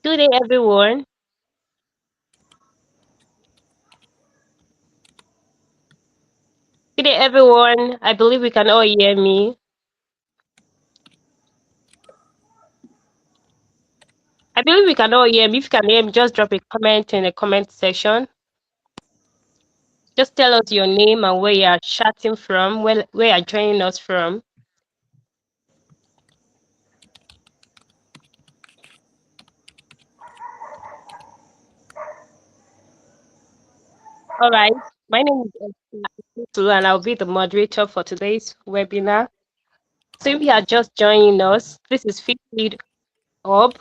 Good day, everyone. Good day, everyone. I believe we can all hear me. I believe we can all hear me. If you can hear me, just drop a comment in the comment section. Just tell us your name and where you are chatting from, where you are joining us from. All right. My name is Esther, and I'll be the moderator for today's webinar. So if you are just joining us, this is Hub,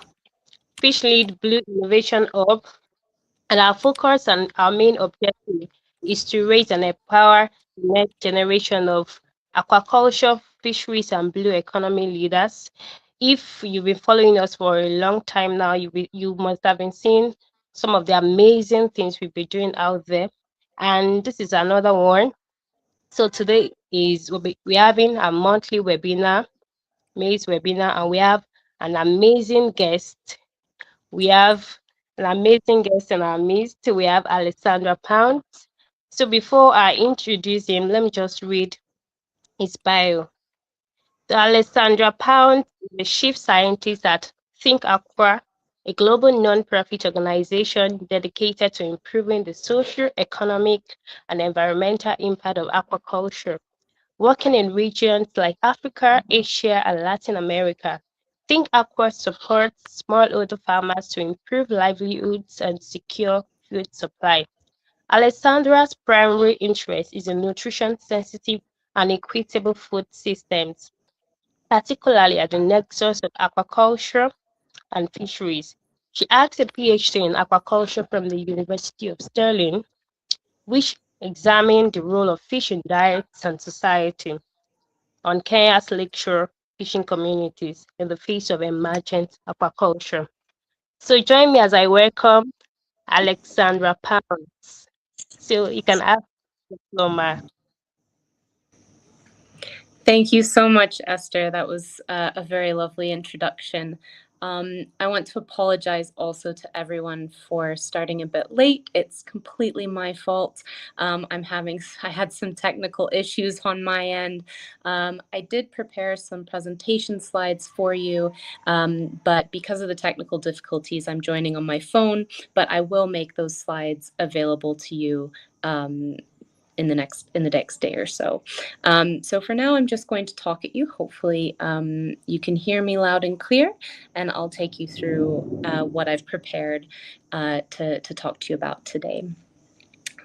Fish Lead Blue Innovation Hub. And our focus and our main objective is to raise and empower the next generation of aquaculture, fisheries, and blue economy leaders. If you've been following us for a long time now, you must have been seeing some of the amazing things we've been doing out there. And this is another one. So today we're having a monthly webinar, May's webinar, and we have an amazing guest. We have an amazing guest in our midst. We have Alessandra Pound. So before I introduce him, let me just read his bio. So Alessandra Pound is the chief scientist at Think Aqua, a global non-profit organization dedicated to improving the social, economic, and environmental impact of aquaculture. Working in regions like Africa, Asia, and Latin America, Think Aqua supports smallholder farmers to improve livelihoods and secure food supply. Alessandra's primary interest is in nutrition-sensitive and equitable food systems, particularly at the nexus of aquaculture and fisheries. She has a PhD in aquaculture from the University of Stirling, which examined the role of fish in diets and society on Kenya's lakeshore fishing communities in the face of emergent aquaculture. So join me as I welcome Alexandra Pounds. So you can ask Loma. Thank you so much, Esther. That was a very lovely introduction. I want to apologize also to everyone for starting a bit late. It's completely my fault. I had some technical issues on my end. I did prepare some presentation slides for you, but because of the technical difficulties, I'm joining on my phone, but I will make those slides available to you in the next day or so. So for now, I'm just going to talk at you. Hopefully you can hear me loud and clear, and I'll take you through what I've prepared to talk to you about today.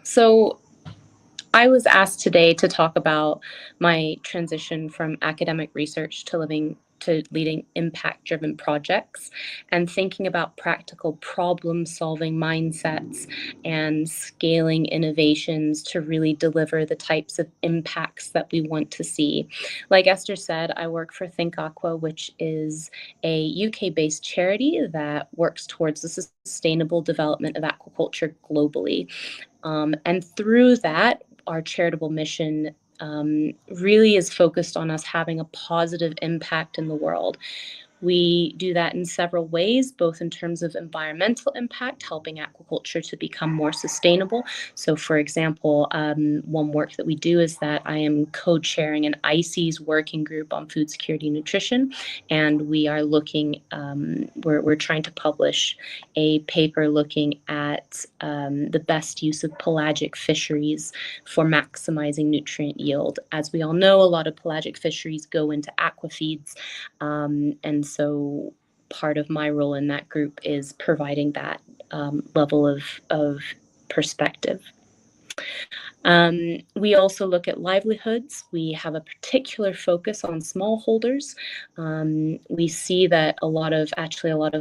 So I was asked today to talk about my transition from academic research to leading impact-driven projects and thinking about practical problem-solving mindsets and scaling innovations to really deliver the types of impacts that we want to see. Like Esther said, I work for Think Aqua, which is a UK-based charity that works towards the sustainable development of aquaculture globally. And through that, our charitable mission really is focused on us having a positive impact in the world. We do that in several ways, both in terms of environmental impact, helping aquaculture to become more sustainable. So for example, one work that we do is that I am co-chairing an ICES working group on food security and nutrition, and we are looking, we're trying to publish a paper looking at the best use of pelagic fisheries for maximizing nutrient yield. As we all know, a lot of pelagic fisheries go into aquafeeds, and so part of my role in that group is providing that level of perspective. We also look at livelihoods. We have a particular focus on smallholders. We see that a lot of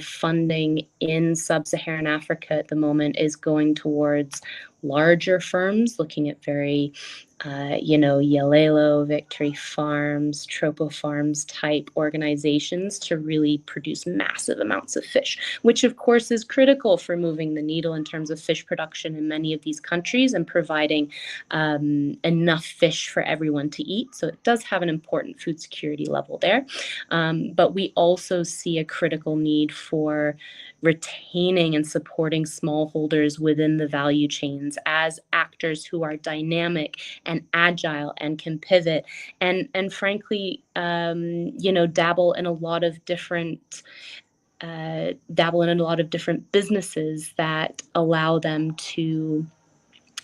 funding in sub-Saharan Africa at the moment is going towards larger firms, looking at very Yalelo, Victory Farms, Tropo Farms type organizations to really produce massive amounts of fish, which of course is critical for moving the needle in terms of fish production in many of these countries and providing enough fish for everyone to eat. So it does have an important food security level there. But we also see a critical need for retaining and supporting smallholders within the value chains as actors who are dynamic and agile and can pivot and frankly, dabble in a lot of different businesses that allow them to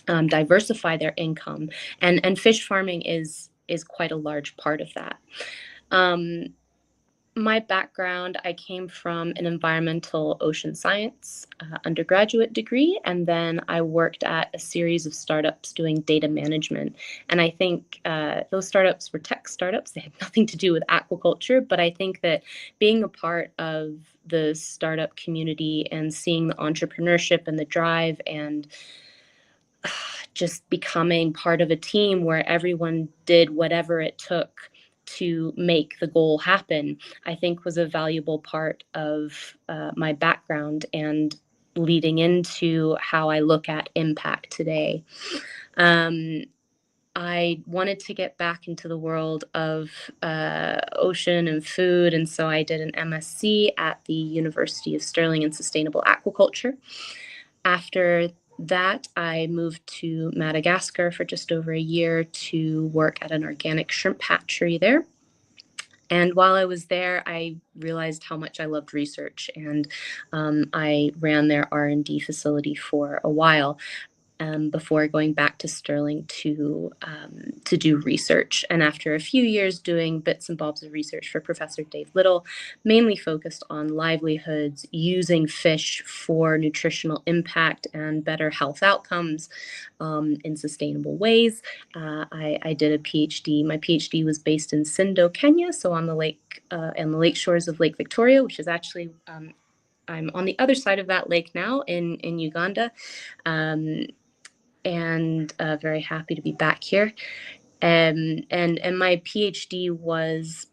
diversify their income, and fish farming is quite a large part of that. Um, my background, I came from an environmental ocean science undergraduate degree, and then I worked at a series of startups doing data management. And I think those startups were tech startups. They had nothing to do with aquaculture, but I think that being a part of the startup community and seeing the entrepreneurship and the drive and just becoming part of a team where everyone did whatever it took to make the goal happen, I think was a valuable part of my background and leading into how I look at impact today. I wanted to get back into the world of ocean and food, and so I did an MSc at the University of Stirling in sustainable aquaculture. After that, I moved to Madagascar for just over a year to work at an organic shrimp hatchery there. And while I was there, I realized how much I loved research, and I ran their R&D facility for a while before going back to Stirling to do research. And after a few years doing bits and bobs of research for Professor Dave Little, mainly focused on livelihoods, using fish for nutritional impact and better health outcomes in sustainable ways, I did a PhD. My PhD was based in Sindo, Kenya, so on the lake shores of Lake Victoria, which is actually I'm on the other side of that lake now in Uganda. And very happy to be back here. And my PhD was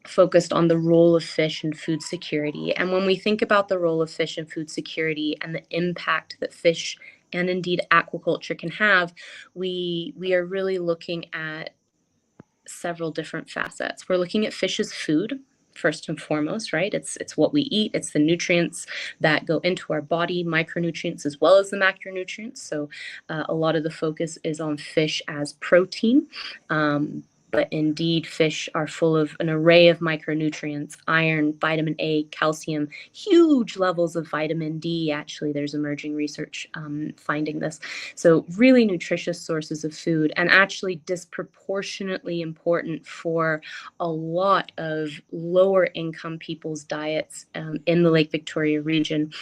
focused on the role of fish in food security. And when we think about the role of fish in food security and the impact that fish and indeed aquaculture can have, we are really looking at several different facets. We're looking at fish as food, first and foremost, right? It's what we eat. It's the nutrients that go into our body, micronutrients as well as the macronutrients. So a lot of the focus is on fish as protein. But indeed, fish are full of an array of micronutrients: iron, vitamin A, calcium, huge levels of vitamin D. Actually, there's emerging research finding this. So really nutritious sources of food, and actually disproportionately important for a lot of lower income people's diets in the Lake Victoria region.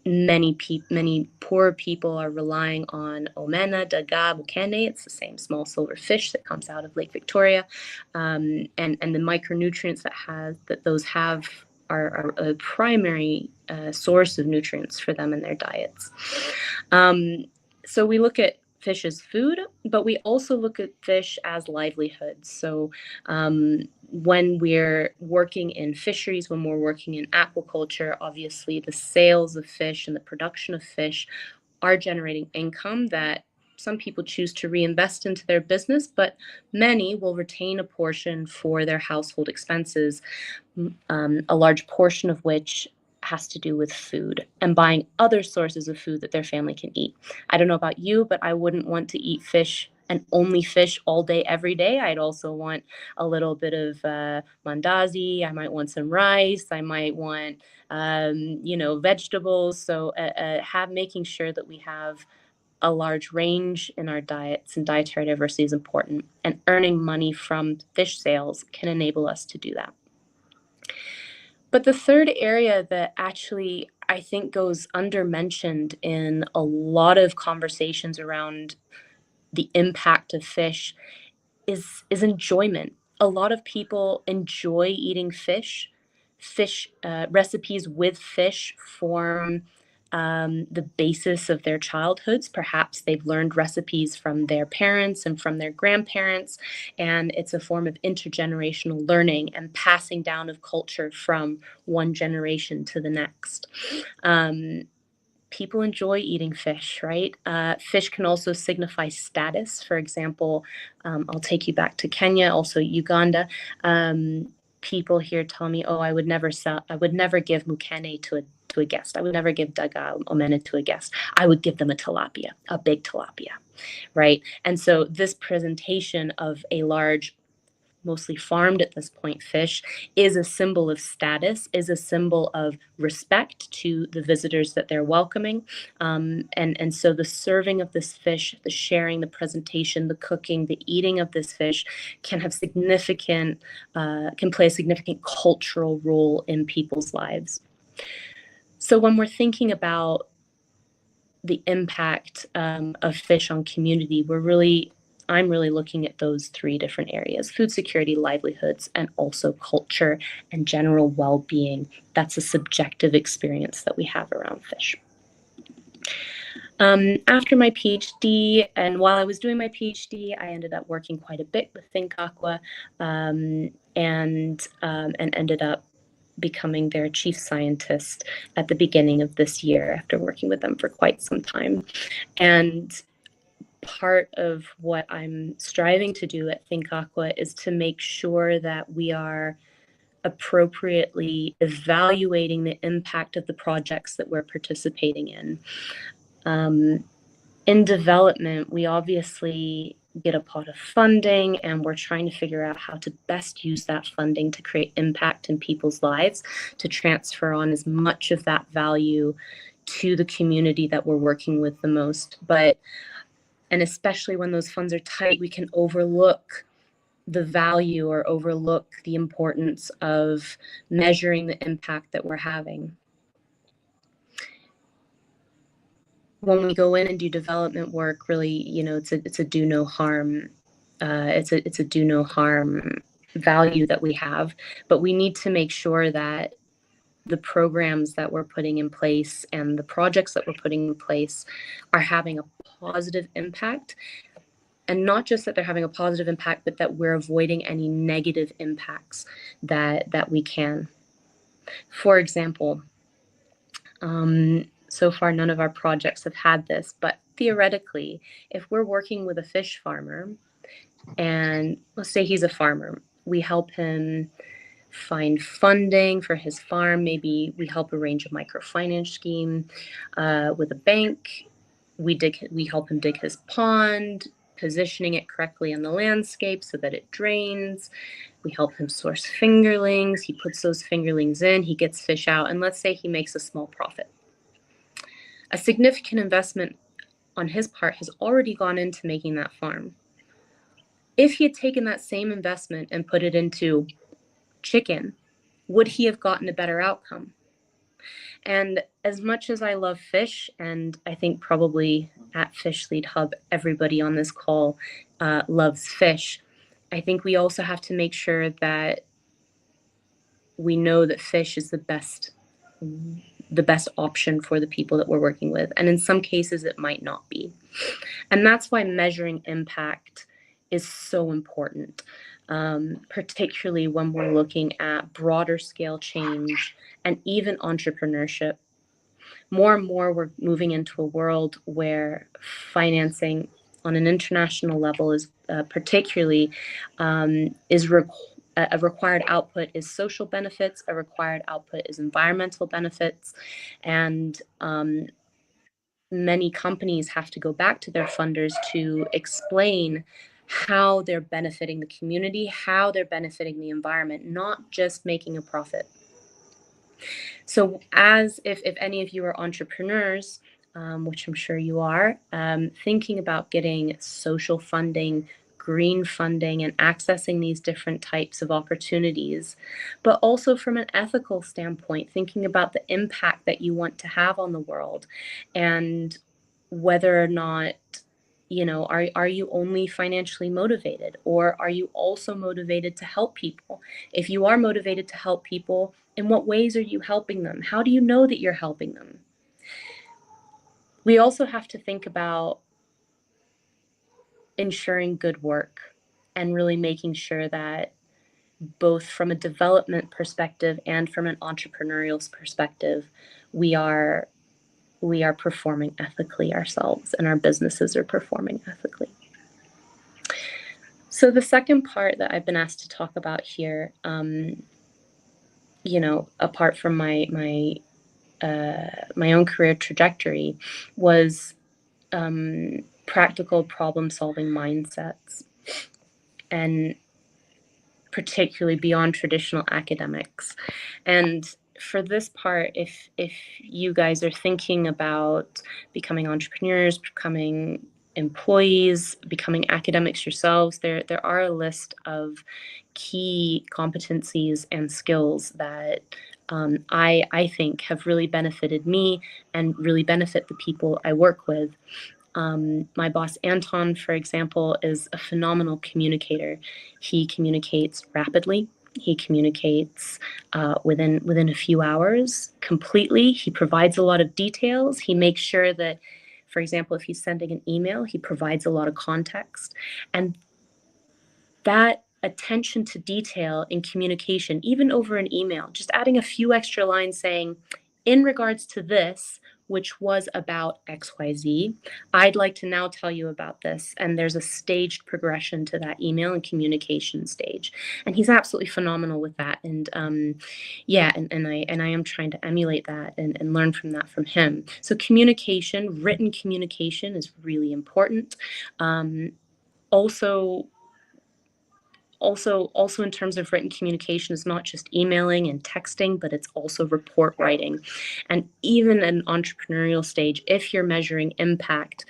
Many poor people are relying on omena, daga, bukene. It's the same small silver fish that comes out of Lake Victoria, and the micronutrients that those have are a primary source of nutrients for them in their diets. So we look at fish as food, but we also look at fish as livelihoods. So when we're working in fisheries, when we're working in aquaculture, obviously the sales of fish and the production of fish are generating income that some people choose to reinvest into their business, but many will retain a portion for their household expenses, a large portion of which has to do with food and buying other sources of food that their family can eat. I don't know about you, but I wouldn't want to eat fish and only fish all day, every day. I'd also want a little bit of mandazi. I might want some rice. I might want, vegetables. So making sure that we have a large range in our diets and dietary diversity is important. And earning money from fish sales can enable us to do that. But the third area that actually I think goes undermentioned in a lot of conversations around the impact of fish is enjoyment. A lot of people enjoy eating fish. Fish recipes with fish form the basis of their childhoods. Perhaps they've learned recipes from their parents and from their grandparents, and it's a form of intergenerational learning and passing down of culture from one generation to the next. people enjoy eating fish, right? Fish can also signify status. For example, I'll take you back to Kenya, also Uganda. People here tell me, "Oh, I would never give mukene to a guest. I would never give daga omena to a guest. I would give them a tilapia, a big tilapia." Right? And so this presentation of a large, mostly farmed at this point fish is a symbol of status, is a symbol of respect to the visitors that they're welcoming. And so the serving of this fish, the sharing, the presentation, the cooking, the eating of this fish can have can play a significant cultural role in people's lives. So when we're thinking about the impact of fish on community, I'm really looking at those three different areas: food security, livelihoods, and also culture and general well-being. That's a subjective experience that we have around fish. After my PhD, and while I was doing my PhD, I ended up working quite a bit with Think Aqua, and ended up becoming their chief scientist at the beginning of this year after working with them for quite some time. And part of what I'm striving to do at Think Aqua is to make sure that we are appropriately evaluating the impact of the projects that we're participating in. In development, we obviously get a pot of funding, and we're trying to figure out how to best use that funding to create impact in people's lives, to transfer on as much of that value to the community that we're working with the most. And especially when those funds are tight, we can overlook the value or overlook the importance of measuring the impact that we're having. When we go in and do development work, really, it's a do no harm. It's a do no harm value that we have, but we need to make sure that the programs that we're putting in place and the projects that we're putting in place are having a positive impact. And not just that they're having a positive impact, but that we're avoiding any negative impacts that we can. For example, so far none of our projects have had this, but theoretically, if we're working with a fish farmer, and let's say he's a farmer, we help him find funding for his farm. Maybe we help arrange a microfinance scheme with a bank. We help him dig his pond, positioning it correctly on the landscape so that it drains. We help him source fingerlings. He puts those fingerlings in, he gets fish out, and let's say he makes a small profit. A significant investment on his part has already gone into making that farm. If he had taken that same investment and put it into chicken, would he have gotten a better outcome? And as much as I love fish, and I think probably at Fish Lead Hub, everybody on this call loves fish, I think we also have to make sure that we know that fish is the best option for the people that we're working with. And in some cases, it might not be. And that's why measuring impact is so important, particularly when we're looking at broader scale change and even entrepreneurship. More and more, we're moving into a world where financing on an international level is particularly a required output is social benefits, a required output is environmental benefits, and many companies have to go back to their funders to explain how they're benefiting the community, how they're benefiting the environment, not just making a profit. So if any of you are entrepreneurs, which I'm sure you are, thinking about getting social funding, green funding, and accessing these different types of opportunities, but also from an ethical standpoint, thinking about the impact that you want to have on the world, and whether or not, are you only financially motivated, or are you also motivated to help people? If you are motivated to help people, in what ways are you helping them? How do you know that you're helping them? We also have to think about ensuring good work and really making sure that both from a development perspective and from an entrepreneurial perspective, we are we are performing ethically ourselves and our businesses are performing ethically. So the second part that I've been asked to talk about here, apart from my own career trajectory, was practical problem-solving mindsets, and particularly beyond traditional academics. And for this part, if you guys are thinking about becoming entrepreneurs, becoming employees, becoming academics yourselves, there are a list of key competencies and skills that I think have really benefited me and really benefit the people I work with. My boss, Anton, for example, is a phenomenal communicator. He communicates rapidly. He communicates within a few hours completely. He provides a lot of details. He makes sure that, for example, if he's sending an email, he provides a lot of context. And that attention to detail in communication, even over an email, just adding a few extra lines saying, in regards to this, which was about XYZ, I'd like to now tell you about this. And there's a staged progression to that email and communication stage. And he's absolutely phenomenal with that. And I am trying to emulate that and learn from that from him. So communication, written communication is really important. Also in terms of written communication, is not just emailing and texting, but it's also report writing. And even at an entrepreneurial stage, if you're measuring impact,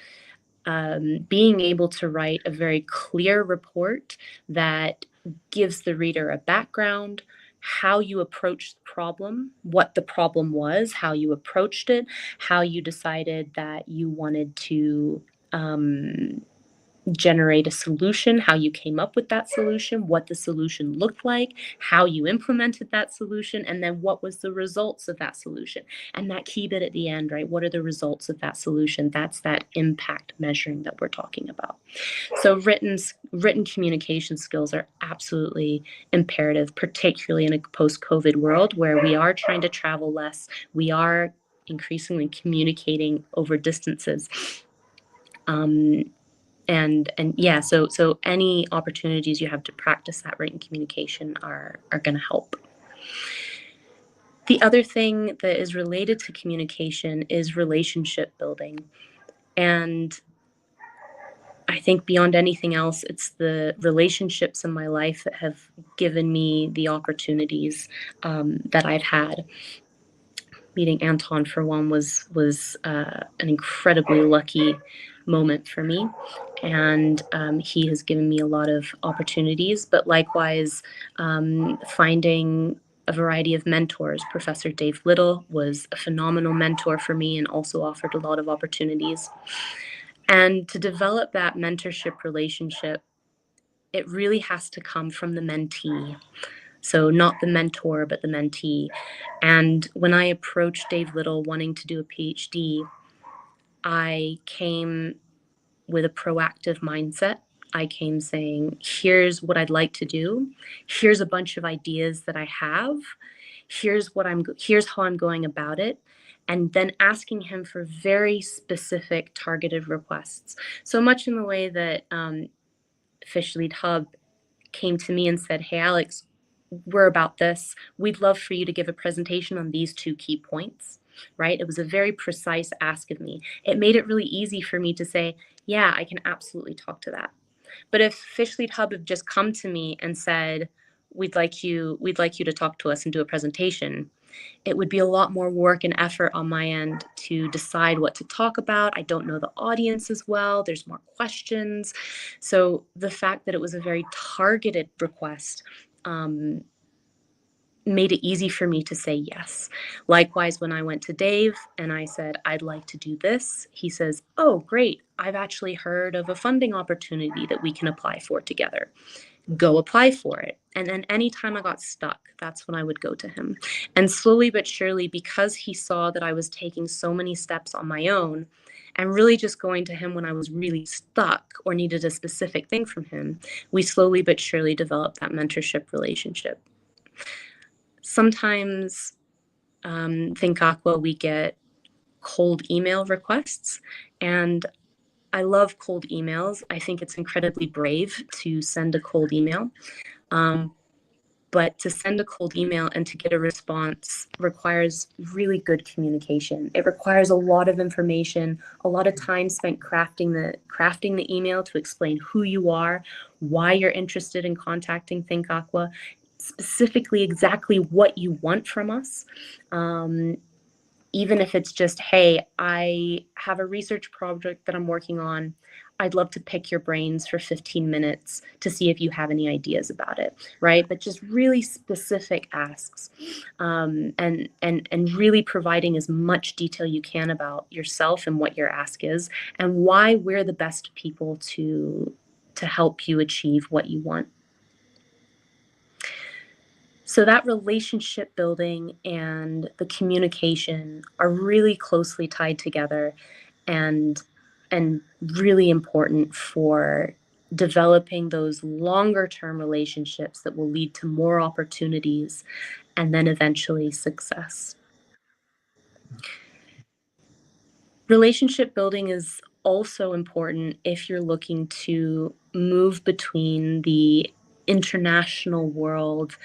being able to write a very clear report that gives the reader a background, how you approached the problem, what the problem was, how you approached it, how you decided that you wanted to generate a solution, how you came up with that solution, what the solution looked like, how you implemented that solution, and then what was the results of that solution. And that key bit at the end, right? What are the results of that solution? That's that impact measuring that we're talking about. So written communication skills are absolutely imperative, particularly in a post-COVID world where we are trying to travel less. We are increasingly communicating over distances. So any opportunities you have to practice that written communication are going to help. The other thing that is related to communication is relationship building. And I think beyond anything else, it's the relationships in my life that have given me the opportunities that I've had. Meeting Anton, for one, was an incredibly lucky moment for me, and he has given me a lot of opportunities. But likewise, finding a variety of mentors. Professor Dave Little was a phenomenal mentor for me and also offered a lot of opportunities. And to develop that mentorship relationship, it really has to come from the mentee. So not the mentor, but the mentee. And when I approached Dave Little wanting to do a PhD, I came with a proactive mindset. I came saying, here's what I'd like to do. Here's a bunch of ideas that I have. Here's how I'm going about it. And then asking him for very specific targeted requests. So much in the way that Fish Lead Hub came to me and said, hey, Alex, we're about this. We'd love for you to give a presentation on these 2 key points, right? It was a very precise ask of me. It made it really easy for me to say, yeah, I can absolutely talk to that. But if Fish Lead Hub had just come to me and said, we'd like you to talk to us and do a presentation, it would be a lot more work and effort on my end to decide what to talk about. I don't know the audience as well. There's more questions. So the fact that it was a very targeted request made it easy for me to say yes. Likewise, when I went to Dave and I said, I'd like to do this, he says, oh, great. I've actually heard of a funding opportunity that we can apply for together. Go apply for it. And then anytime I got stuck, that's when I would go to him. And slowly but surely, because he saw that I was taking so many steps on my own and really just going to him when I was really stuck or needed a specific thing from him, we slowly but surely developed that mentorship relationship. Sometimes, Think Aqua, we get cold email requests. And I love cold emails. I think it's incredibly brave to send a cold email. But to send a cold email and to get a response requires really good communication. It requires a lot of information, a lot of time spent crafting the email to explain who you are, why you're interested in contacting Think Aqua, specifically exactly what you want from us. Even if it's just, hey, I have a research project that I'm working on. I'd love to pick your brains for 15 minutes to see if you have any ideas about it, right? But just really specific asks, and really providing as much detail you can about yourself and what your ask is, and why we're the best people to help you achieve what you want. So that relationship building and the communication are really closely tied together, and really important for developing those longer term relationships that will lead to more opportunities and then eventually success. Relationship building is also important if you're looking to move between the international world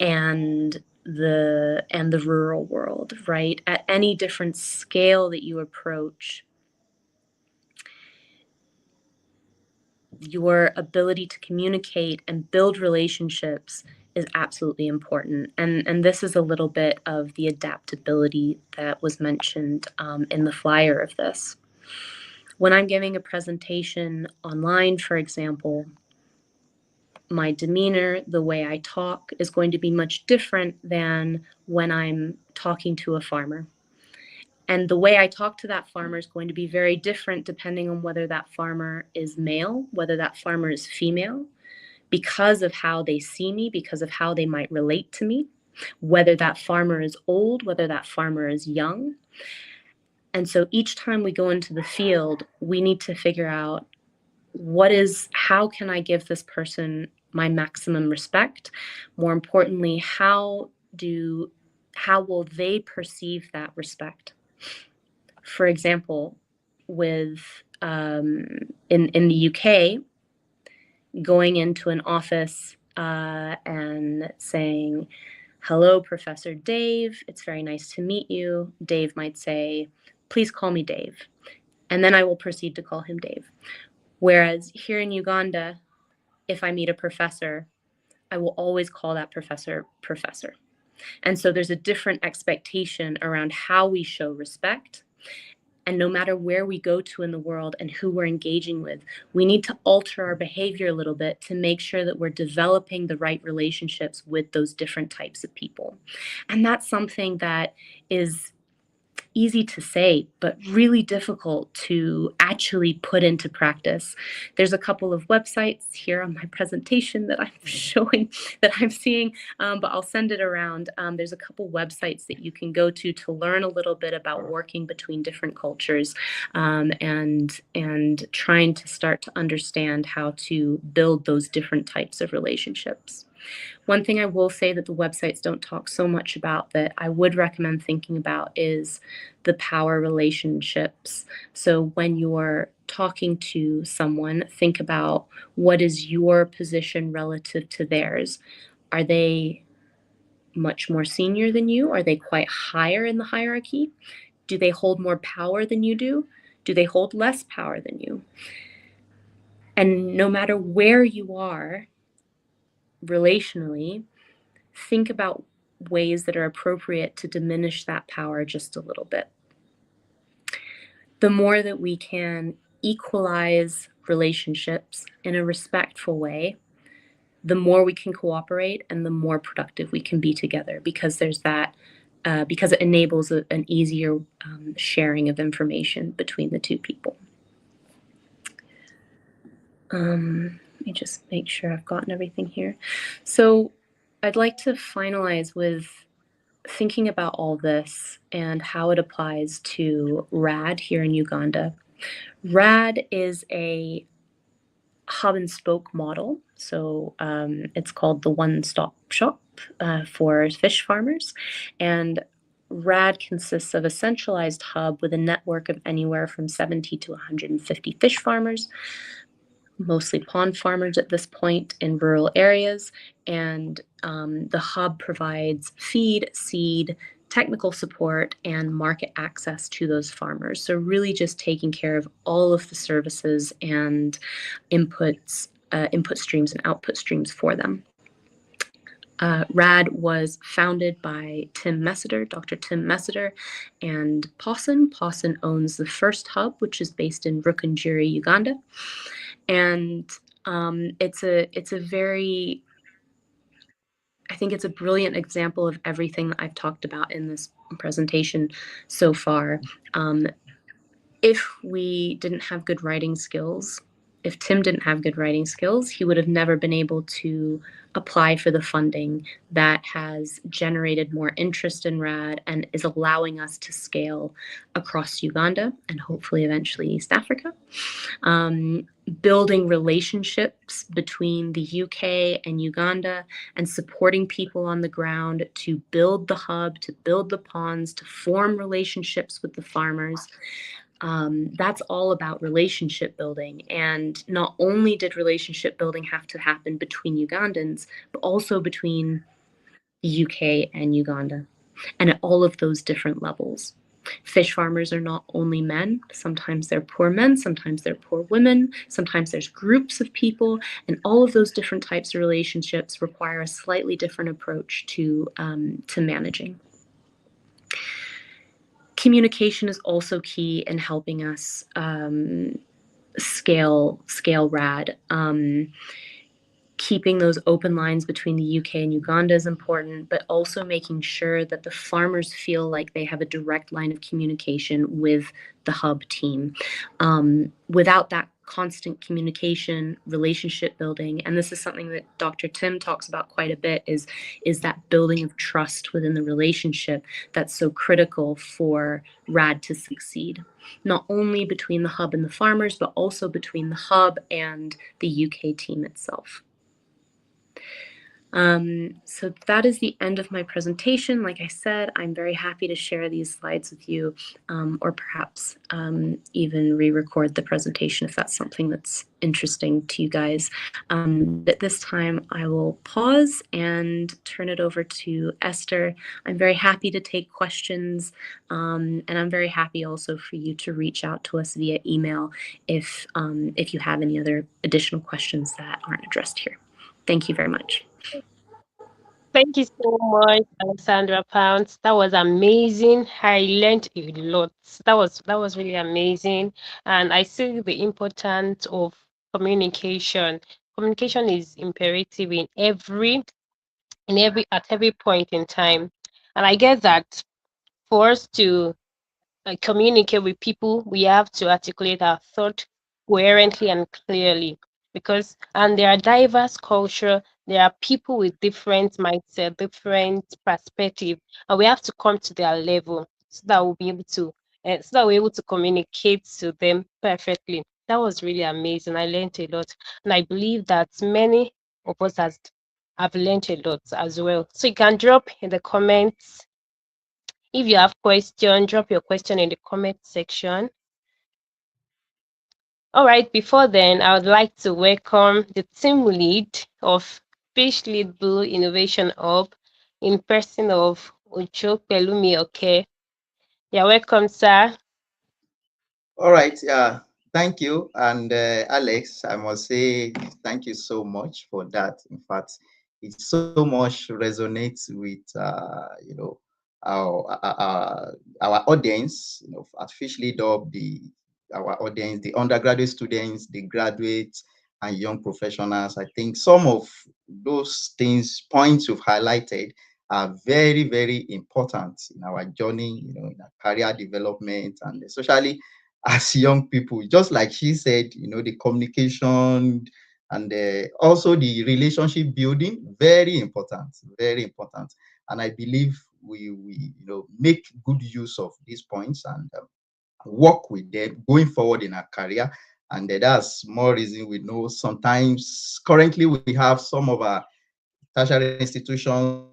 and the rural world, right? At any different scale that you approach, your ability to communicate and build relationships is absolutely important. And this is a little bit of the adaptability that was mentioned in the flyer of this. When I'm giving a presentation online, for example, my demeanor, the way I talk, is going to be much different than when I'm talking to a farmer. And the way I talk to that farmer is going to be very different depending on whether that farmer is male, whether that farmer is female, because of how they see me, because of how they might relate to me, whether that farmer is old, whether that farmer is young. And so each time we go into the field, we need to figure out how can I give this person my maximum respect? More importantly, how will they perceive that respect? For example, with in the UK, going into an office and saying, "Hello, Professor Dave. It's very nice to meet you." Dave might say, "Please call me Dave," and then I will proceed to call him Dave. Whereas here in Uganda, if I meet a professor, I will always call that professor Professor. And so there's a different expectation around how we show respect. And no matter where we go to in the world and who we're engaging with, we need to alter our behavior a little bit to make sure that we're developing the right relationships with those different types of people. And that's something that is easy to say, but really difficult to actually put into practice. There's a couple of websites here on my presentation that I'm showing, that I'm seeing, but I'll send it around. There's a couple websites that you can go to learn a little bit about working between different cultures, and trying to start to understand how to build those different types of relationships. One thing I will say that the websites don't talk so much about that I would recommend thinking about is the power relationships. So when you're talking to someone, think about what is your position relative to theirs. Are they much more senior than you? Are they quite higher in the hierarchy? Do they hold more power than you do? Do they hold less power than you? And no matter where you are relationally, think about ways that are appropriate to diminish that power just a little bit. The more that we can equalize relationships in a respectful way, the more we can cooperate and the more productive we can be together, because there's that because it enables an easier sharing of information between the two people. Let me just make sure I've gotten everything here. So I'd like to finalize with thinking about all this and how it applies to RAD here in Uganda. RAD is a hub and spoke model. So it's called the one-stop shop for fish farmers. And RAD consists of a centralized hub with a network of anywhere from 70 to 150 fish farmers, mostly pond farmers at this point in rural areas. And the hub provides feed, seed, technical support, and market access to those farmers. So, really just taking care of all of the services and input streams and output streams for them. RAD was founded by Tim Messiter, Dr. Tim Messiter, and Pawson. Pawson owns the first hub, which is based in Rukungiri, Uganda. And it's a very, I think it's a brilliant example of everything that I've talked about in this presentation so far. If we didn't have good writing skills, if Tim didn't have good writing skills, he would have never been able to apply for the funding that has generated more interest in RAD and is allowing us to scale across Uganda and hopefully eventually East Africa. Building relationships between the UK and Uganda and supporting people on the ground to build the hub, to build the ponds, to form relationships with the farmers. That's all about relationship building. And not only did relationship building have to happen between Ugandans, but also between the UK and Uganda, and at all of those different levels. Fish farmers are not only men, sometimes they're poor men, sometimes they're poor women, sometimes there's groups of people, and all of those different types of relationships require a slightly different approach to managing. Communication is also key in helping us scale RAD. Keeping those open lines between the UK and Uganda is important, but also making sure that the farmers feel like they have a direct line of communication with the hub team. Without that constant communication, relationship building, and this is something that Dr. Tim talks about quite a bit, is that building of trust within the relationship that's so critical for RAD to succeed. Not only between the hub and the farmers, but also between the hub and the UK team itself. So that is the end of my presentation. Like I said, I'm very happy to share these slides with you, or perhaps even re-record the presentation if that's something that's interesting to you guys. At this time, I will pause and turn it over to Esther. I'm very happy to take questions, and I'm very happy also for you to reach out to us via email if you have any other additional questions that aren't addressed here. Thank you very much. Thank you so much, Alexandra Pounds. That was amazing. I learned a lot. That was really amazing. And I see the importance of communication. Communication is imperative at every point in time. And I guess that for us to communicate with people, we have to articulate our thought coherently and clearly, because and there are diverse culture, there are people with different mindset, different perspective, and we have to come to their level so that we'll be able to communicate to them perfectly. That was really amazing. I learned a lot, and I believe that many of us have learned a lot as well. So you can drop in the comments. If you have question, drop your question in the comment section. All right, before then, I would like to welcome the team lead of Fish Lead Blue Innovation Hub in person of Ucho Pelumi. Okay. You're welcome, sir. All right. Thank you. And Alex, I must say thank you so much for that. In fact, it so much resonates with our audience. At Fish Lead Up, our audience, the undergraduate students, the graduates, and young professionals. I think some of those points you've highlighted are very, very important in our journey, in our career development, and especially as young people. Just like she said, the communication and also the relationship building, very important, very important. And I believe we make good use of these points and work with them going forward in our career. And that's more reason we know sometimes currently we have some of our tertiary institutions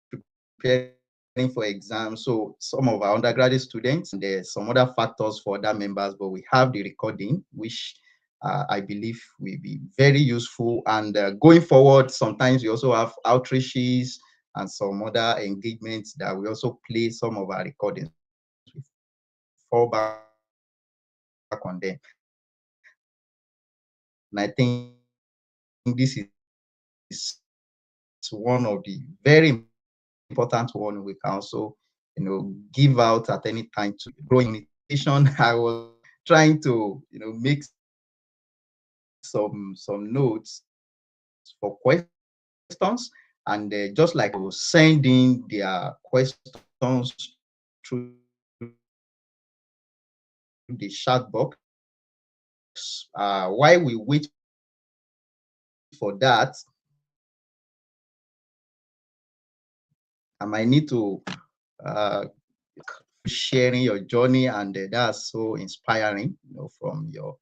preparing students for preparing for exams. So some of our undergraduate students, and there's some other factors for other members, but we have the recording, which I believe will be very useful. And going forward, sometimes we also have outreaches and some other engagements that we also play some of our recordings. We fall back on them. And I think this is one of the very important one we can also, give out at any time to growing education. I will trying to make some notes for questions, and just like to send in their questions through the chat box. While we wait for that, I might need to sharing your journey, and that's so inspiring, from your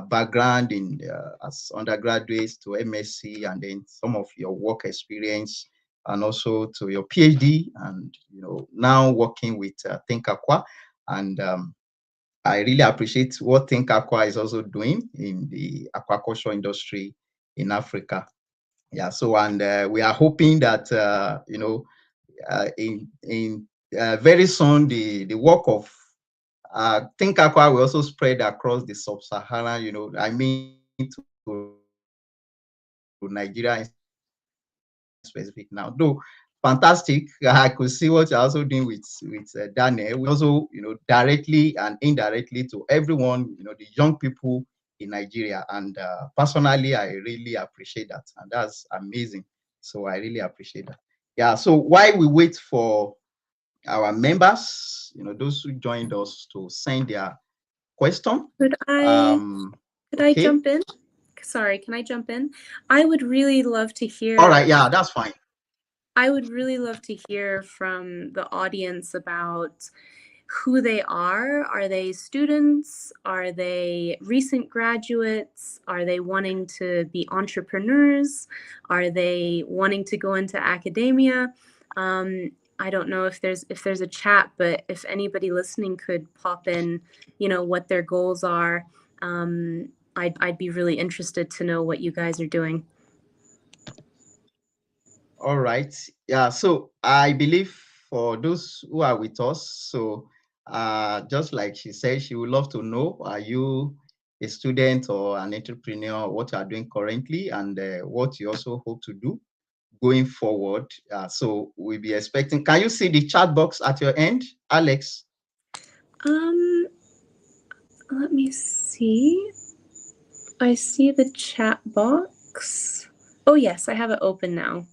background in as undergraduates to MSc, and then some of your work experience, and also to your PhD, and now working with Think Aqua. And I really appreciate what Think Aqua is also doing in the aquaculture industry in Africa. Yeah, so and we are hoping that in very soon the work of Think Aqua will also spread across the sub-Saharan, I mean to Nigeria in specific now. Though fantastic, I could see what you're also doing with Daniel. We also, directly and indirectly to everyone, the young people in Nigeria. And personally, I really appreciate that, and that's amazing. So I really appreciate that. Yeah. So while we wait for our members, those who joined us to send their question, Could I okay. could I jump in? Sorry, can I jump in? I would really love to All right, hear yeah, that's fine. I would really love to hear from the audience about who they are. Are they students? Are they recent graduates? Are they wanting to be entrepreneurs? Are they wanting to go into academia? I don't know if there's a chat, but if anybody listening could pop in, what their goals are, I'd be really interested to know what you guys are doing. All right. Yeah, so I believe for those who are with us, so just like she said, she would love to know, are you a student or an entrepreneur, what you are doing currently, and what you also hope to do going forward. So we'll be expecting, can you see the chat box at your end, Alex? Um, Let me see. I see the chat box. Oh yes, I have it open now.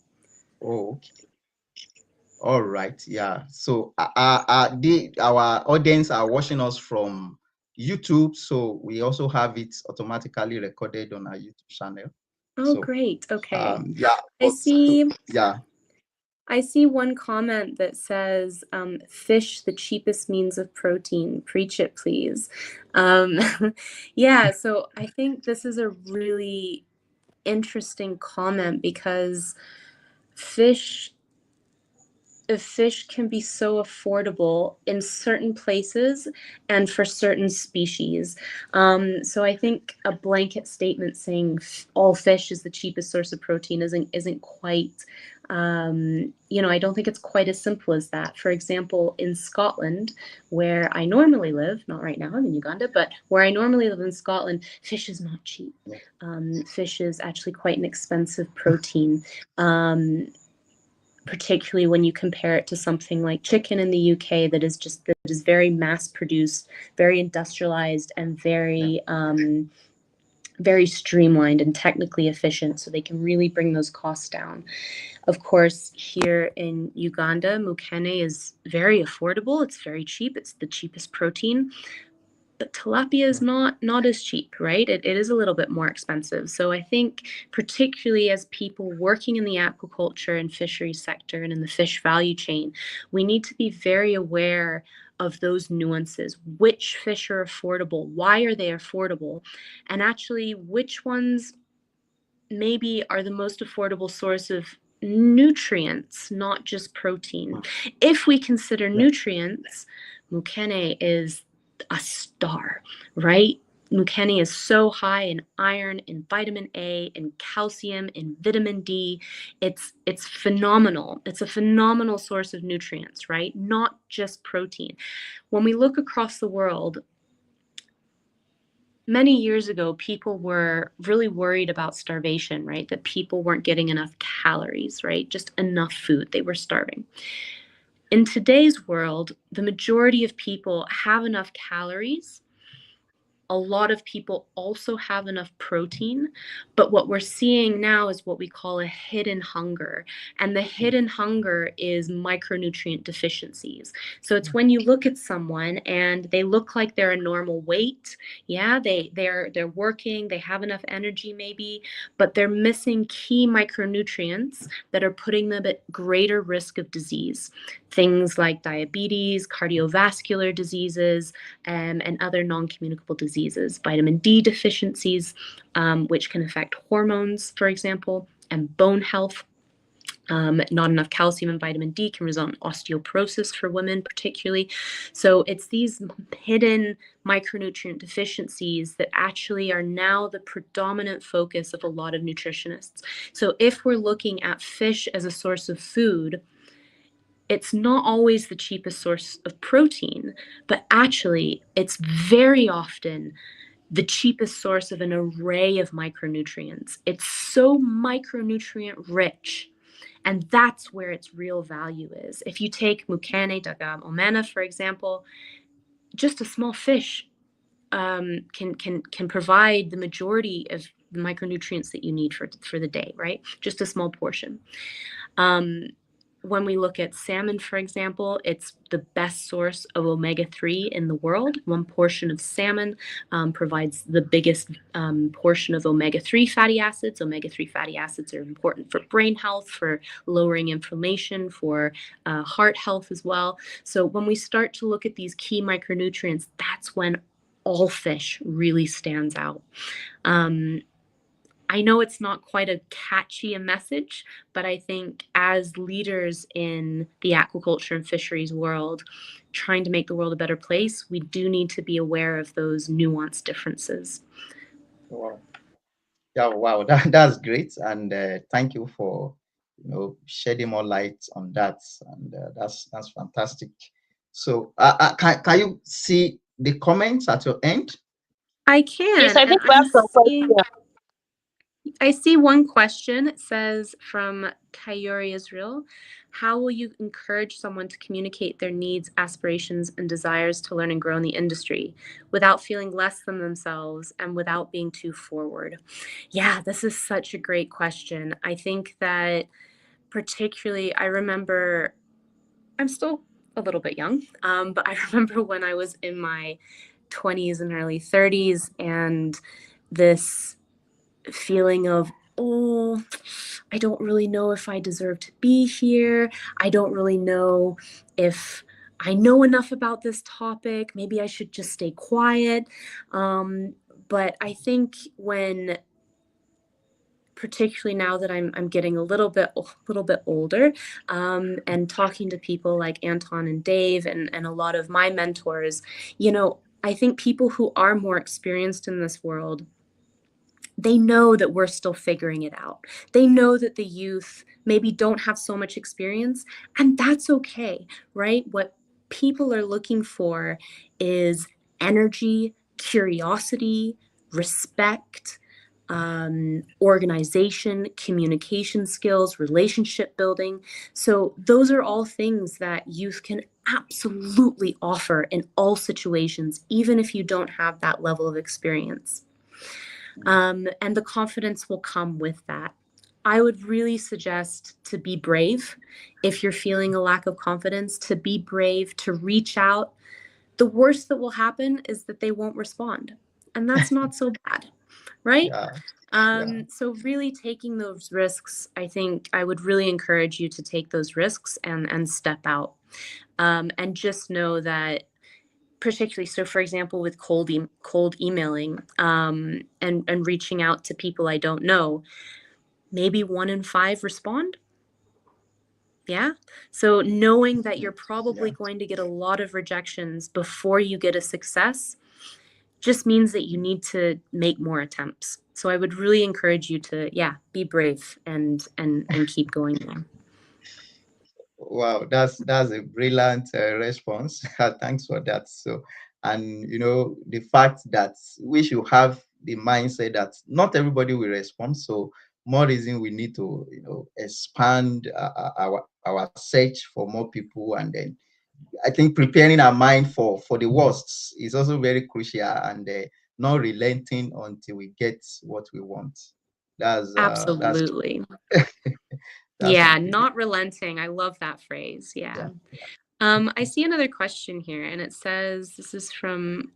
Oh, okay. All right. Yeah. So our audience are watching us from YouTube, so we also have it automatically recorded on our YouTube channel. Oh, So great. Okay. yeah, I but see yeah. I see one comment that says, fish, the cheapest means of protein. Preach it, please. Um, yeah, so I think this is a really interesting comment because fish fish can be so affordable in certain places and for certain species. So I think a blanket statement saying all fish is the cheapest source of protein isn't quite. I don't think it's quite as simple as that. For example, in Scotland, where I normally live, not right now, I'm in Uganda, but where I normally live in Scotland, fish is not cheap. Fish is actually quite an expensive protein. Particularly when you compare it to something like chicken in the UK that is very mass produced, very industrialized, and very streamlined and technically efficient, so they can really bring those costs down. Of course, here in Uganda, mukene is very affordable. It's very cheap. It's the cheapest protein. But tilapia is not as cheap, right? It is a little bit more expensive. So I think particularly as people working in the aquaculture and fisheries sector and in the fish value chain, we need to be very aware of those nuances. Which fish are affordable? Why are they affordable? And actually, which ones maybe are the most affordable source of nutrients, not just protein. If we consider nutrients, mukene is a star, right? Mukene is so high in iron, in vitamin A, in calcium, in vitamin D. It's phenomenal. It's a phenomenal source of nutrients, right? Not just protein. When we look across the world, many years ago, people were really worried about starvation, right? That people weren't getting enough calories, right? Just enough food. They were starving. In today's world, the majority of people have enough calories. A lot of people also have enough protein, but what we're seeing now is what we call a hidden hunger. And the hidden hunger is micronutrient deficiencies. So it's when you look at someone and they look like they're a normal weight. Yeah, they're working, they have enough energy maybe, but they're missing key micronutrients that are putting them at greater risk of disease. Things like diabetes, cardiovascular diseases, and other non-communicable diseases, vitamin D deficiencies, which can affect hormones, for example, and bone health. Not enough calcium and vitamin D can result in osteoporosis for women, particularly. So it's these hidden micronutrient deficiencies that actually are now the predominant focus of a lot of nutritionists. So if we're looking at fish as a source of food, it's not always the cheapest source of protein, but actually it's very often the cheapest source of an array of micronutrients. It's so micronutrient rich, and that's where its real value is. If you take mukene, dagam, omena, for example, just a small fish can provide the majority of the micronutrients that you need for the day, right? Just a small portion. When we look at salmon, for example, it's the best source of omega-3 in the world. One portion of salmon provides the biggest portion of omega-3 fatty acids. Omega-3 fatty acids are important for brain health, for lowering inflammation, for heart health as well. So when we start to look at these key micronutrients, that's when all fish really stands out. I know it's not quite a catchy a message, but I think as leaders in the aquaculture and fisheries world, trying to make the world a better place, we do need to be aware of those nuanced differences. Wow. Yeah, wow, that's great. And thank you for shedding more light on that. And that's fantastic. So can you see the comments at your end? I Yes, can. I think we have some questions. I see one question. It says from Kayuri Israel, how will you encourage someone to communicate their needs, aspirations, and desires to learn and grow in the industry without feeling less than themselves and without being too forward? Yeah, this is such a great question. I think that particularly, I remember, I'm still a little bit young, but I remember when I was in my 20s and early 30s and this feeling of, oh, I don't really know if I deserve to be here. I don't really know if I know enough about this topic. Maybe I should just stay quiet. But I think when, particularly now that I'm getting a little bit older, and talking to people like Anton and Dave and a lot of my mentors, I think people who are more experienced in this world, they know that we're still figuring it out. They know that the youth maybe don't have so much experience, and that's okay, right? What people are looking for is energy, curiosity, respect, organization, communication skills, relationship building. So those are all things that youth can absolutely offer in all situations, even if you don't have that level of experience. And the confidence will come with that. I would really suggest to be brave. If you're feeling a lack of confidence, to be brave, to reach out. The worst that will happen is that they won't respond. And that's not so bad, right? So really taking those risks, I think I would really encourage you to take those risks and step out. And just know that, particularly, so for example, with cold emailing and reaching out to people I don't know, maybe 1 in 5 respond, Yeah. So knowing that you're probably going to get a lot of rejections before you get a success just means that you need to make more attempts. So I would really encourage you to, yeah, be brave and keep going there. Wow, that's a brilliant response. Thanks for that. So, and the fact that we should have the mindset that not everybody will respond. So, more reason we need to expand our search for more people, and then I think preparing our mind for the worst is also very crucial, and not relenting until we get what we want. That's Absolutely. that's Yeah, something. not relenting. I love that phrase. Yeah. Yeah. I see another question here, and it says, this is from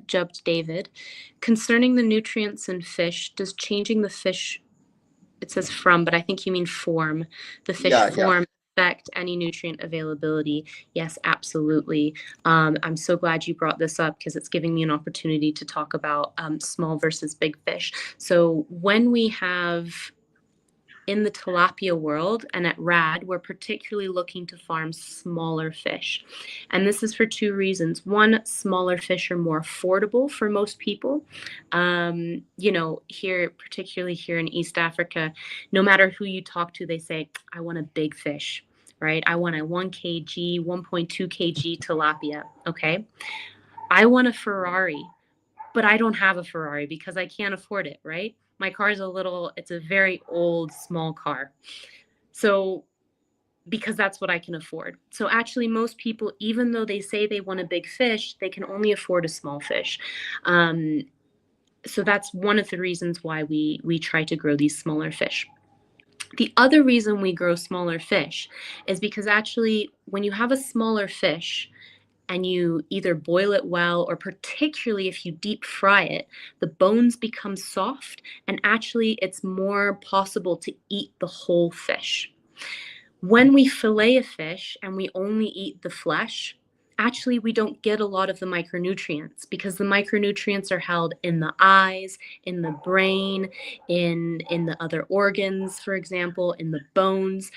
Jubbed David. Concerning the nutrients in fish, does changing the fish, it says from, but I think you mean form, the fish Yeah. form affect any nutrient availability? Yes, absolutely. I'm so glad you brought this up because it's giving me an opportunity to talk about small versus big fish. So when we have in the tilapia world and at RAD, we're particularly looking to farm smaller fish. And this is for two reasons. One, smaller fish are more affordable for most people. Here, particularly here in East Africa, no matter who you talk to, they say, I want a big fish, right? I want a 1 kg, 1.2 kg tilapia, okay? I want a Ferrari, but I don't have a Ferrari because I can't afford it, right? My car is it's a very old, small car. So, because that's what I can afford. So, actually, most people, even though they say they want a big fish, they can only afford a small fish. Um, so, that's one of the reasons why we try to grow these smaller fish. The other reason we grow smaller fish is because actually, when you have a smaller fish, and you either boil it well or particularly if you deep fry it, the bones become soft and actually it's more possible to eat the whole fish. When we fillet a fish and we only eat the flesh, actually we don't get a lot of the micronutrients because the micronutrients are held in the eyes, in the brain, in the other organs, for example, in the bones.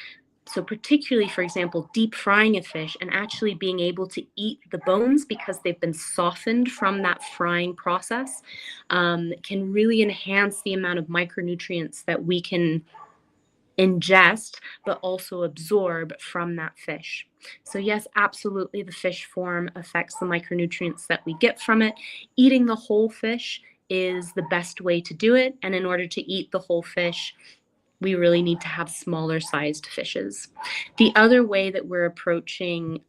So particularly, for example, deep frying a fish and actually being able to eat the bones because they've been softened from that frying process can really enhance the amount of micronutrients that we can ingest, but also absorb from that fish. So yes, absolutely, the fish form affects the micronutrients that we get from it. Eating the whole fish is the best way to do it. And in order to eat the whole fish, we really need to have smaller sized fishes. The other way that we're approaching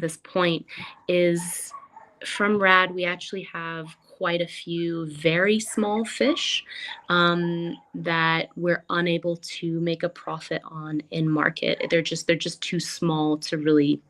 this point is from RAD. We actually have quite a few very small fish that we're unable to make a profit on in market. They're just too small to really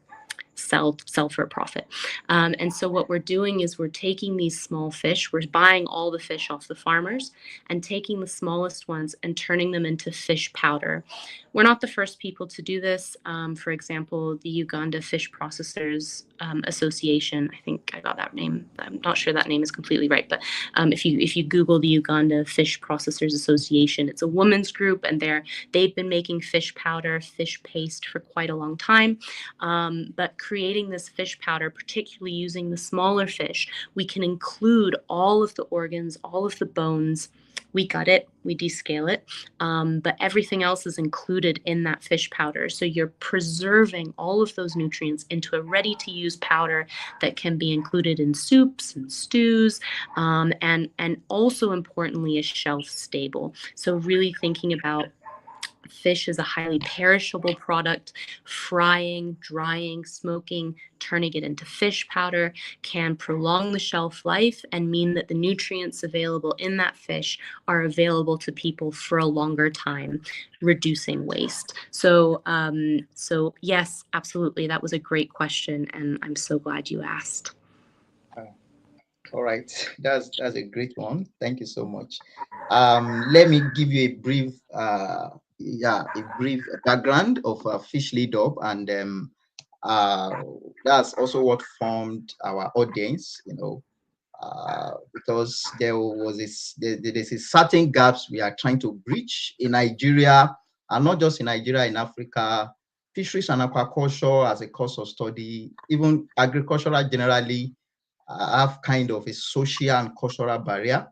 sell for a profit. And so what we're doing is we're taking these small fish, we're buying all the fish off the farmers and taking the smallest ones and turning them into fish powder. We're not the first people to do this. For example, the Uganda Fish Processors Association. I think I got that name. I'm not sure that name is completely right, but if you Google the Uganda Fish Processors Association, it's a women's group, and they've been making fish powder, fish paste for quite a long time. But creating this fish powder, particularly using the smaller fish, we can include all of the organs, all of the bones. We gut it, we descale it, but everything else is included in that fish powder. So you're preserving all of those nutrients into a ready-to-use powder that can be included in soups and stews, and also importantly is shelf stable. So really thinking about fish is a highly perishable product. Frying, drying, smoking, turning it into fish powder can prolong the shelf life and mean that the nutrients available in that fish are available to people for a longer time, reducing waste. So yes, absolutely. That was a great question, and I'm so glad you asked. All right, that's a great one. Thank you so much. Let me give you a brief background of Fish Lead Up, and uh, that's also what formed our audience. Because there's a certain gaps we are trying to bridge in Nigeria. and not just in Nigeria, in Africa, fisheries and aquaculture as a course of study, even agricultural generally, have kind of a social and cultural barrier.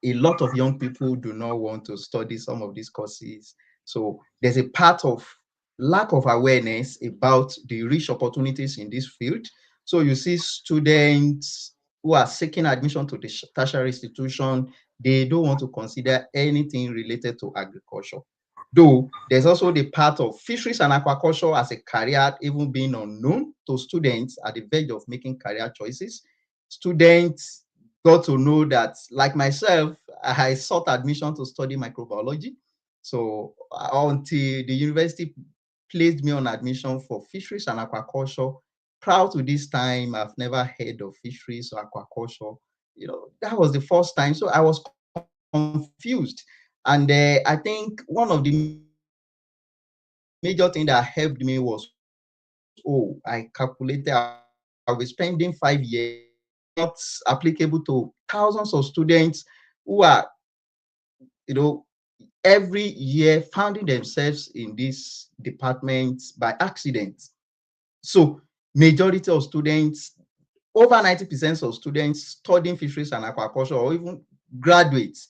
A lot of young people do not want to study some of these courses. So there's a part of lack of awareness about the rich opportunities in this field. So you see students who are seeking admission to the tertiary institution, they don't want to consider anything related to agriculture. Though there's also the part of fisheries and aquaculture as a career even being unknown to students at the verge of making career choices. Students got to know that, like myself, I sought admission to study microbiology. So until the university placed me on admission for fisheries and aquaculture, prior to this time, I've never heard of fisheries or aquaculture. That was the first time. So I was confused. And I think one of the major things that helped me was, I calculated I'll be spending 5 years not applicable to thousands of students who are, every year finding themselves in these departments by accident. So majority of students, over 90% of students studying fisheries and aquaculture or even graduates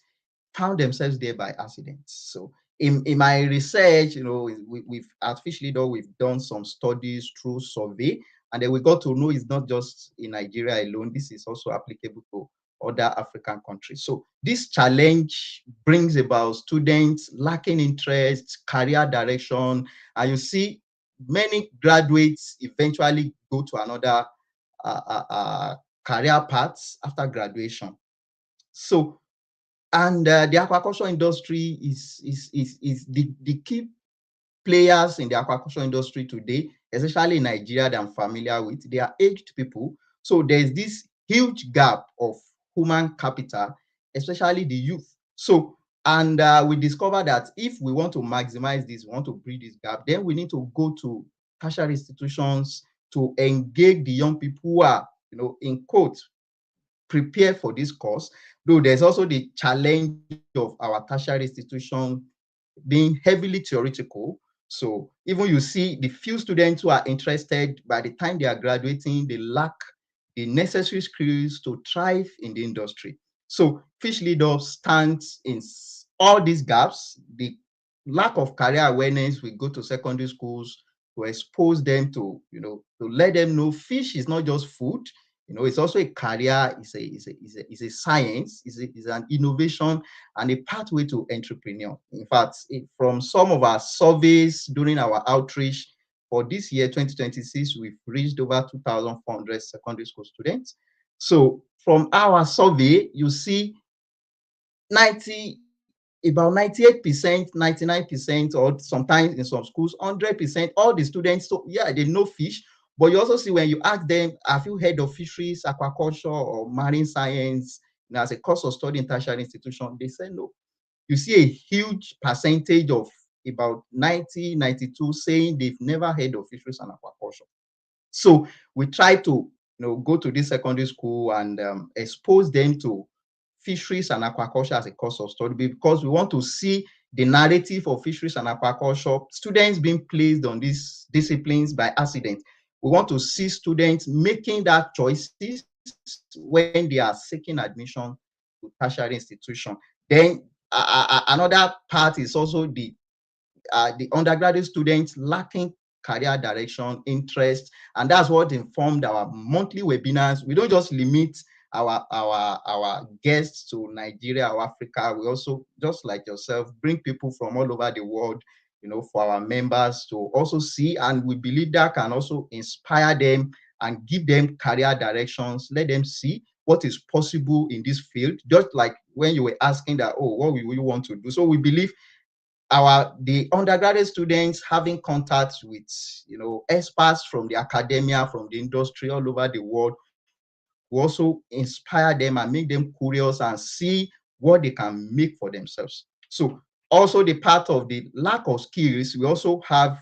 found themselves there by accident. So in my research, we've at Fish Leader, we've done some studies through survey, and then we got to know it's not just in Nigeria alone. This is also applicable to other African countries. So this challenge brings about students lacking interest, career direction, and you see many graduates eventually go to another career paths after graduation. So, and the aquaculture industry is the key players in the aquaculture industry today, especially in Nigeria, that I'm familiar with. They are aged people. So there's this huge gap of human capital, especially the youth. So, and we discovered that if we want to maximize this, we want to bridge this gap, then we need to go to tertiary institutions to engage the young people who are, in quote, prepare for this course. Though there's also the challenge of our tertiary institution being heavily theoretical. So even you see the few students who are interested, by the time they are graduating, they lack the necessary skills to thrive in the industry. So Fish Leader stands in all these gaps. The lack of career awareness, we go to secondary schools to expose them to, to let them know fish is not just food. It's also a career, it's a science, it's an innovation and a pathway to entrepreneur. In fact, from some of our surveys during our outreach for this year, 2026, we've reached over 2,400 secondary school students. So from our survey, you see 90, about 98%, 99%, or sometimes in some schools, 100%, all the students, so yeah, they know fish. But you also see when you ask them, have you heard of fisheries, aquaculture, or marine science, as a course of study in tertiary institution? They say no. You see a huge percentage of about 90, 92 saying they've never heard of fisheries and aquaculture. So we try to go to this secondary school and expose them to fisheries and aquaculture as a course of study, because we want to see the narrative of fisheries and aquaculture, students being placed on these disciplines by accident. We want to see students making that choices when they are seeking admission to tertiary institution. Then another part is also the undergraduate students lacking career direction, interest, and that's what informed our monthly webinars. We don't just limit our guests to Nigeria or Africa. We also, just like yourself, bring people from all over the world, for our members to also see, and we believe that can also inspire them and give them career directions, let them see what is possible in this field, just like when you were asking that, oh, what will we want to do? So we believe the undergraduate students having contacts with experts from the academia, from the industry all over the world, will also inspire them and make them curious and see what they can make for themselves. So also the part of the lack of skills, we also have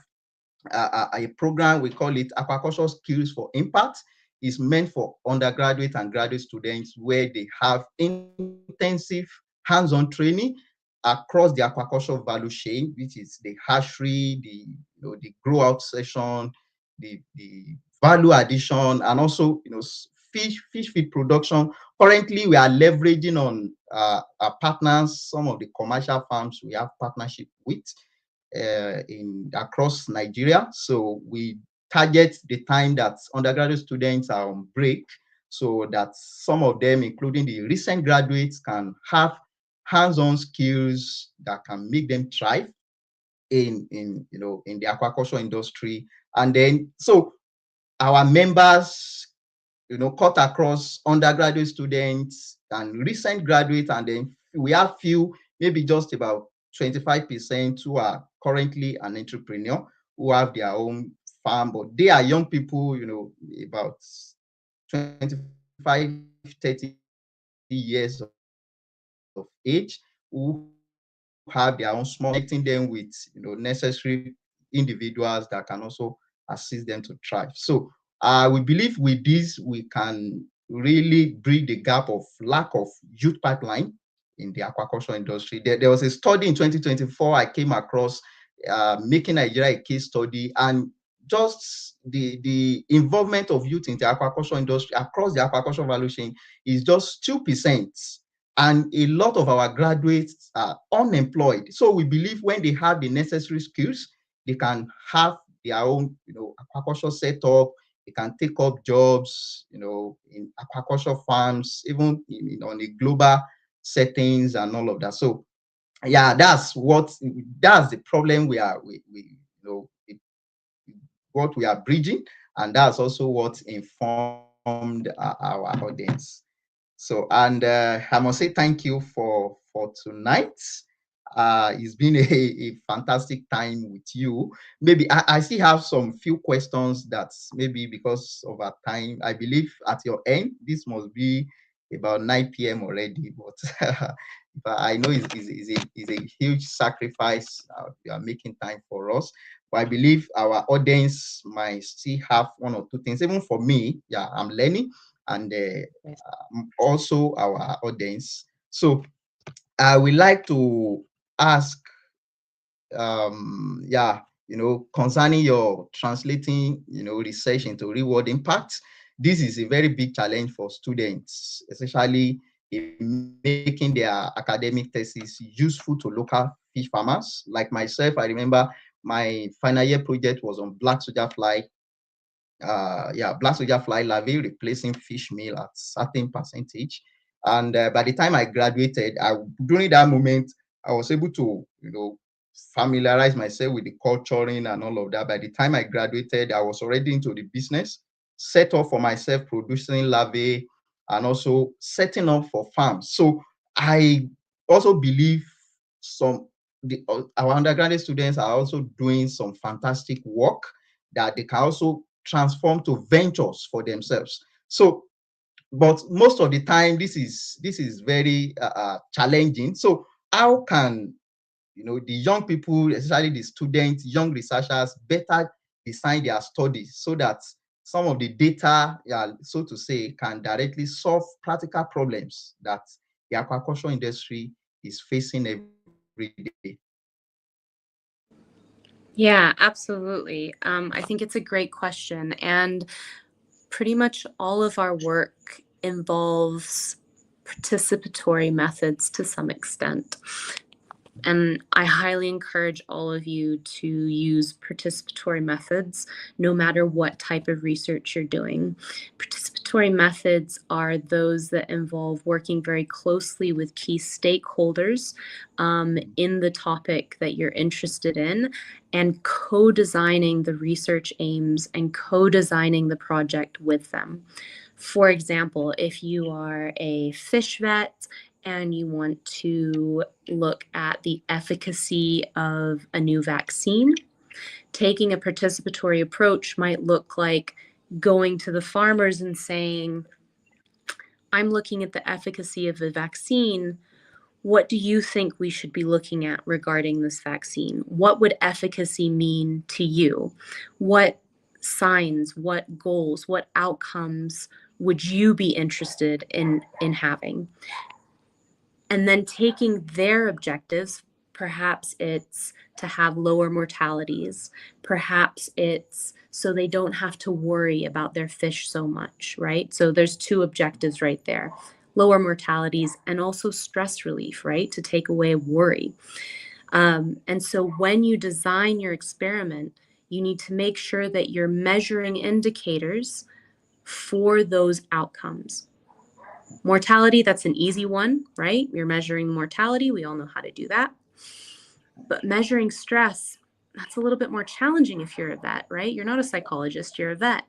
a program, we call it Aquaculture Skills for Impact. Is meant for undergraduate and graduate students, where they have intensive hands-on training across the aquaculture value chain, which is the hatchery, the grow out session, the value addition, and also fish feed production. Currently, we are leveraging on our partners, some of the commercial farms we have partnership with in across Nigeria. So we target the time that undergraduate students are on break, so that some of them, including the recent graduates, can have hands-on skills that can make them thrive in the aquaculture industry. And then so our members cut across undergraduate students and recent graduates, and then we have few, maybe just about 25% who are currently an entrepreneur, who have their own farm, but they are young people, about 25, 30 years of age, who have their own small business, connecting them with necessary individuals that can also assist them to thrive. So we believe with this we can really bridge the gap of lack of youth pipeline in the aquaculture industry. There was a study in 2024 I came across, making Nigeria a case study, and just the involvement of youth in the aquaculture industry across the aquaculture value chain is just 2%. And a lot of our graduates are unemployed. So we believe when they have the necessary skills, they can have their own, aquaculture setup. They can take up jobs, in aquaculture farms, even on a global settings and all of that. So yeah, that's the problem what we are bridging, and that's also what informed our audience. So, and I must say thank you for tonight. It's been a fantastic time with you. Maybe I still have some few questions that maybe because of our time, I believe at your end, this must be about 9 p.m. already, but but I know it's a huge sacrifice. You are making time for us. But I believe our audience might still have one or two things. Even for me, yeah, I'm learning, and Yes. also our audience. So I would like to ask, concerning your translating, research into real world impact. This is a very big challenge for students, especially in making their academic thesis useful to local fish farmers. Like myself, I remember my final year project was on black soldier fly, black soldier fly larvae replacing fish meal at certain percentage. And by the time I graduated, during that moment, I was able to, familiarize myself with the culturing and all of that. By the time I graduated, I was already into the business, set up for myself producing larvae, and also setting up for farms. So I also believe our undergraduate students are also doing some fantastic work that they can also transform to ventures for themselves. So, but most of the time, this is very challenging. So, how can the young people, especially the students, young researchers, better design their studies so that some of the data, so to say, can directly solve practical problems that the aquaculture industry is facing every day? Yeah, absolutely. I think it's a great question. And pretty much all of our work involves participatory methods to some extent. And I highly encourage all of you to use participatory methods no matter what type of research you're doing. Participatory methods are those that involve working very closely with key stakeholders in the topic that you're interested in, and co-designing the research aims and co-designing the project with them. For example, if you are a fish vet and you want to look at the efficacy of a new vaccine, taking a participatory approach might look like going to the farmers and saying, I'm looking at the efficacy of a vaccine. What do you think we should be looking at regarding this vaccine? What would efficacy mean to you? What signs, what goals, what outcomes would you be interested in having? and then taking their objectives. Perhaps it's to have lower mortalities. Perhaps it's so they don't have to worry about their fish so much, right? So there's two objectives right there: lower mortalities and also stress relief, right? To take away worry. And so when you design your experiment, you need to make sure that you're measuring indicators for those outcomes. Mortality, that's an easy one, right? You're measuring mortality. We all know how to do that. But measuring stress, that's a little bit more challenging if you're a vet, right? You're not a psychologist, you're a vet.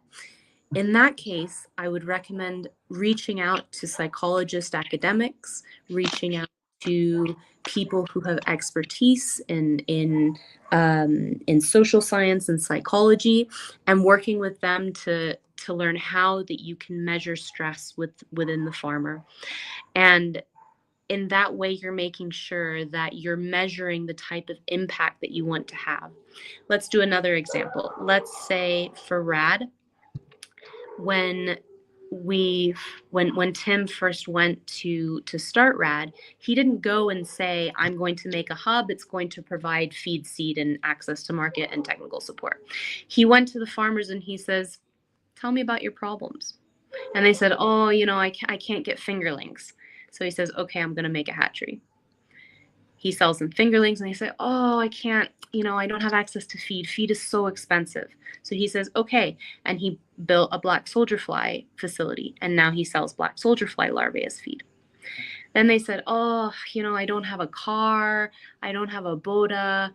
In that case, I would recommend reaching out to psychologist academics, reaching out to people who have expertise in social science and psychology, and working with them to learn how that you can measure stress within the farmer. And in that way, you're making sure that you're measuring the type of impact that you want to have. Let's do another example. Let's say for RAD, when we when Tim first went to start RAD, he didn't go and say, I'm going to make a hub, it's going to provide feed, seed, and access to market and technical support. He went to the farmers and he says, tell me about your problems. And they said, oh, I can't get fingerlings. So he says, okay, I'm going to make a hatchery. He sells them fingerlings and they say, oh, I can't, I don't have access to feed. Feed is so expensive. So he says, okay. And he built a black soldier fly facility. And now he sells black soldier fly larvae as feed. Then they said, oh, I don't have a car. I don't have a boda,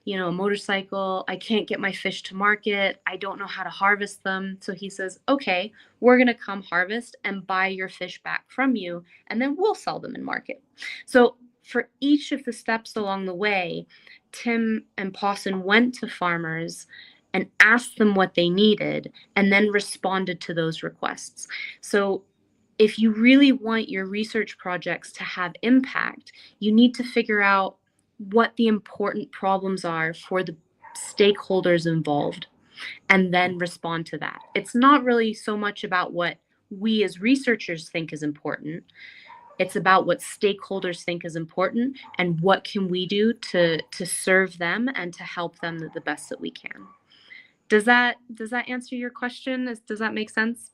a motorcycle. I can't get my fish to market. I don't know how to harvest them. So he says, okay, we're going to come harvest and buy your fish back from you, and then we'll sell them in market. So for each of the steps along the way, Tim and Pawson went to farmers and asked them what they needed and then responded to those requests. So if you really want your research projects to have impact, you need to figure out what the important problems are for the stakeholders involved and then respond to that. It's not really so much about what we as researchers think is important. It's about what stakeholders think is important and what can we do to serve them and to help them the best that we can. Does that answer your question? Does that make sense?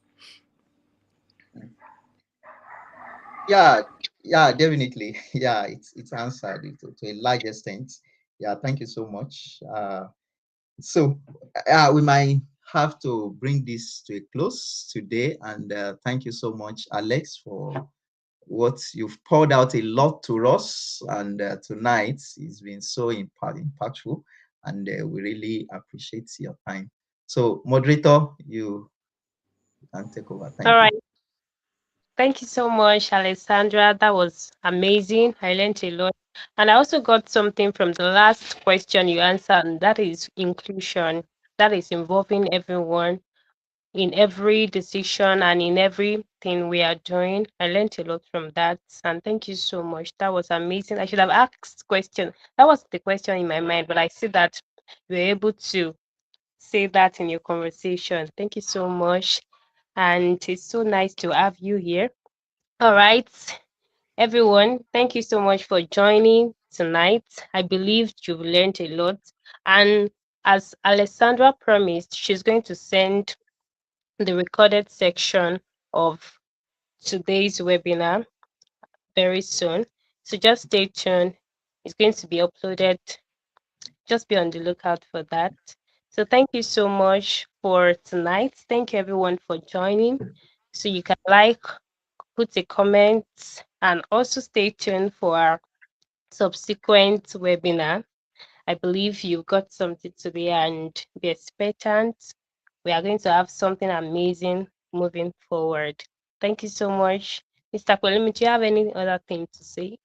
Yeah, yeah, definitely. Yeah, it's answered to a large extent. Yeah, thank you so much. So we might have to bring this to a close today, and thank you so much, Alex, for what you've poured out a lot to us, and tonight it's been so impactful, and we really appreciate your time. So, moderator, you can take over. All Thank you. right. Thank you so much, Alessandra. That was amazing. I learned a lot. And I also got something from the last question you answered, and that is inclusion. That is involving everyone in every decision and in everything we are doing. I learned a lot from that. And thank you so much. That was amazing. I should have asked question. That was the question in my mind, but I see that you were able to say that in your conversation. Thank you so much. And it's so nice to have you here. All right, everyone, thank you so much for joining tonight. I believe you've learned a lot. And as Alessandra promised, she's going to send the recorded section of today's webinar very soon. So just stay tuned. It's going to be uploaded. Just be on the lookout for that. So thank you so much for tonight. Thank you everyone for joining. So you can put a comment, and also stay tuned for our subsequent webinar. I believe you got something today, and be expectant. We are going to have something amazing moving forward. Thank you so much. Mr. Kolemi, do you have any other thing to say?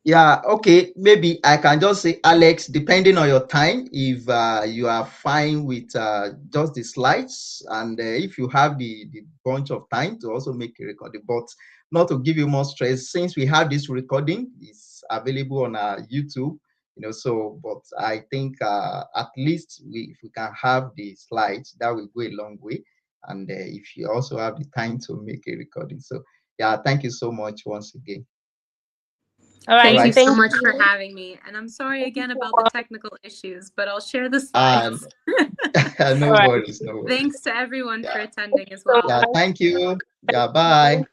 Yeah, okay. Maybe I can just say, Alex, depending on your time, if you are fine with just the slides, and if you have the bunch of time to also make a recording, but not to give you more stress, since we have this recording, it's available on our YouTube, so, but I think at least if we can have the slides, that will go a long way. And if you also have the time to make a recording. So, yeah, thank you so much once again. All All right. Thank you right. so Thank much for you. having me. And I'm sorry again about the technical issues, but I'll share the And slides. All no right. worries, no worries. Thanks to everyone for Yeah, attending as So yeah. well. much. Thank you. Thank Yeah. Bye.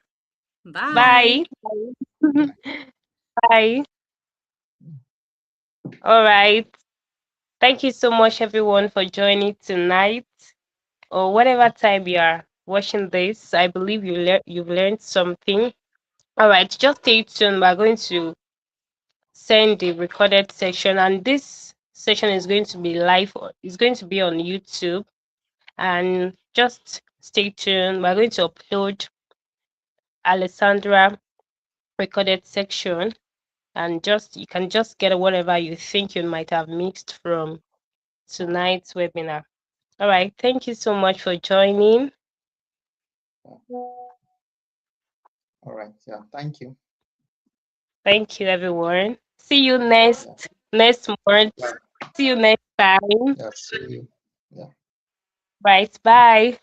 you. Bye. Bye. Bye. All right. Thank you so much, everyone, for joining tonight or whatever time you are watching this. I believe you've learned something. All right. Just stay tuned. We're going to send the recorded section, and this session is going to be live. It's going to be on YouTube, and just stay tuned. We're going to upload Alessandra recorded section, and just you can just get whatever you think you might have mixed from tonight's webinar. All right, thank you so much for joining. All right. Yeah. Thank you. Thank you, everyone. See you Yeah. next month. See you next time. Yeah. See you. Yeah. Right, bye.